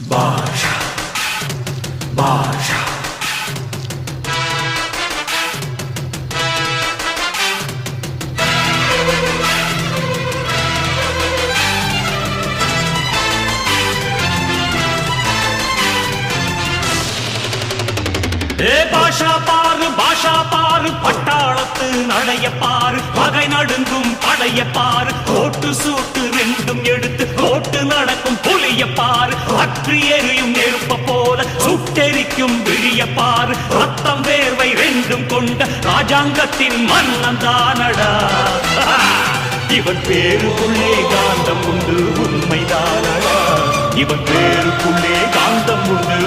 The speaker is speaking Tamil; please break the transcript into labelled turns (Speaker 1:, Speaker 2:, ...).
Speaker 1: பாஷா பாஷா பாஷா பாரு பட்டாளத்து நடைய பாரு பகை நடுங்கும் படைய பாரு கோட்டு சூட்டு ரெண்டும் எடுத்து கோட்டு நடக்கும் புலிய பாரு அற்று எரியும் நெருப்ப போல சுட்டெரிக்கும் விழிய பாரு ரத்தம் வேர்வை ரெண்டும் கொண்ட ராஜாங்கத்தின் மன்னன் தானடா இவன் பேருக்குள்ளே காந்தம் உண்டு உண்மைதானடா இவன் பேருக்குள்ளே காந்தம் உண்டு